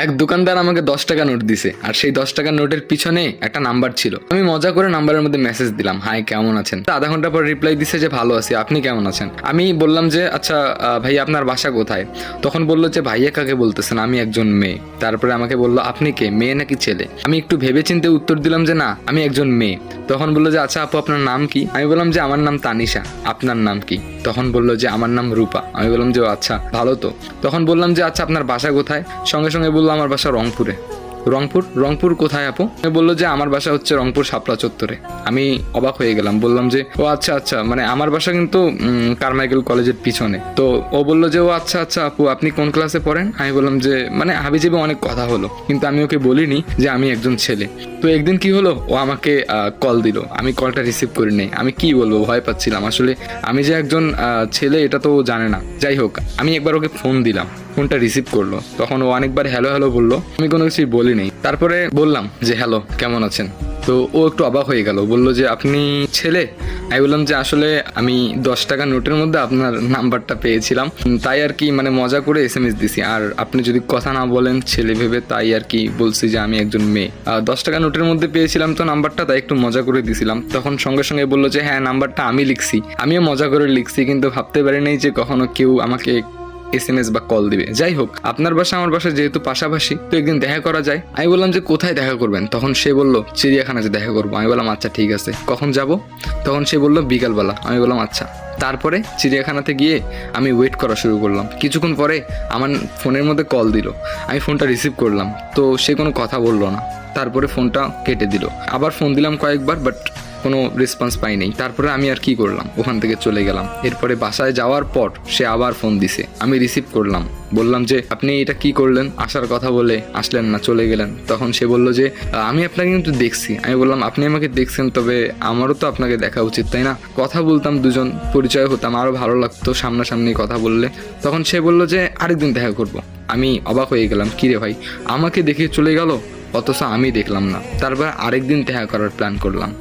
এক দোকানদার আমাকে 10 টাকা নোট দিছে, আর সেই 10 টাকার নোটের পিছনে একটা নাম্বার ছিল। আমি মজা করে নাম্বারের মধ্যে মেসেজ দিলাম, হাই কেমন আছেন। আধা ঘন্টা পর রিপ্লাই দিছে যে ভালো আছি, আপনি কেমন আছেন। আমি বললাম যে আচ্ছা ভাই আপনার বাসা কোথায়। তখন বললো যে ভাইয়া কাকে বলতেছেন, আমি একজন মেয়ে। তারপরে আমাকে বললো আপনি কে, মেয়ে নাকি ছেলে। আমি একটু ভেবে চিন্তে উত্তর দিলাম যে না আমি একজন মেয়ে। তখন বললো যে আচ্ছা আপু আপনার নাম কি। আমি বললাম যে আমার নাম তানিশা, আপনার নাম কি। তখন বললো যে আমার নাম রূপা। আমি বললাম যে আচ্ছা ভালো তো। তখন বললাম যে আচ্ছা আপনার বাসা কোথায়। সঙ্গে সঙ্গে বললো আমার বাসা রংপুরে। রংপুর কোথায় আপু। বললো যে আমার বাসা হচ্ছে রংপুর শাপলা চত্বরে। আমি অবাক হয়ে গেলাম, বললাম যে ও আচ্ছা আচ্ছা, মানে আমার বাসা কিন্তু কারমাইকেল কলেজের পিছনে। তো ও বললো যে ও আচ্ছা আচ্ছা আপু আপনি কোন ক্লাসে পড়েন। আমি বললাম যে মানে হাবিজাবি অনেক কথা হলো, কিন্তু আমি ওকে বলিনি যে আমি একজন ছেলে। তো একদিন কি হলো, ও আমাকে কল দিল, আমি কলটা রিসিভ করি নাই। আমি কি বলবো, ভয় পাচ্ছিলাম আসলে। আমি যে একজন ছেলে এটা তো ও জানে না। যাই হোক, আমি একবার ওকে ফোন দিলাম, ফোনটা রিসিভ করলো। তখন ও অনেকবার হ্যালো হ্যালো বললো, আমি কোনো কিছুই বলি নাই। তারপরে বললাম যে হ্যালো কেমন আছেন। তো ও একটু অবাক হয়ে গেল, বললো যে আপনি ছেলে। আমি বললাম যে আসলে আমি 10 টাকা নোটের মধ্যে আপনার নাম্বারটা পেয়েছিলাম, তাই আর কি মানে মজা করে SMS দিছি। আর আপনি যদি কথা না বলেন ছেলে ভেবে, তাই আর কি বলছি যে আমি একজন মেয়ে। 10 টাকা নোটের মধ্যে পেয়েছিলাম তো নাম্বারটা, তাই একটু মজা করে দিছিলাম। তখন সঙ্গে সঙ্গে বললো যে হ্যাঁ নাম্বারটা আমি লিখছি, আমিও মজা করে লিখছি, কিন্তু ভাবতে পারি নাই যে কখনো কেউ আমাকে SMS বা কল দিবে। যাই হোক, আপনার বাসা আমার বাসা যেহেতু পাশাপাশি, তো একদিন দেখা করা যায়। আমি বললাম যে কোথায় দেখা করবেন। তখন সে বললো চিড়িয়াখানাতে দেখা করবো। আমি বললাম আচ্ছা ঠিক আছে, কখন যাব। তখন সে বললো বিকালবেলা। আমি বললাম আচ্ছা। তারপরে চিড়িয়াখানাতে গিয়ে আমি ওয়েট করা শুরু করলাম। কিছুক্ষণ পরে আমার ফোনের মধ্যে কল দিল, আমি ফোনটা রিসিভ করলাম। তো সে কোনো কথা বললো না, তারপরে ফোনটা কেটে দিল। আবার ফোন দিলাম কয়েকবার, বাট কোনো রেসপন্স পাই নাই। তারপরে আমি আর কি করলাম, ওখান থেকে চলে গেলাম। এরপরে বাসায় যাওয়ার পর সে আবার ফোন দিছে, আমি রিসিভ করলাম। বললাম যে আপনি এটা কি করলেন, আসার কথা বলে আসলেন না, চলে গেলেন। তখন সে বলল যে আমি আপনাকে কিন্তু দেখছি। আমি বললাম আপনি আমাকে দেখছেন, তবে আমারও তো আপনাকে দেখা উচিত তাই না। কথা বলতাম, দুজন পরিচয় হতাম, আরও ভালো লাগতো সামনাসামনি কথা বললে। তখন সে বলল যে আরেকদিন দেখা করব। আমি অবাক হয়ে গেলাম, কি রে ভাই, আমাকে দেখে চলে গেল, অথচ আমি দেখলাম না। তারপর আরেকদিন দেখা করার প্ল্যান করলাম।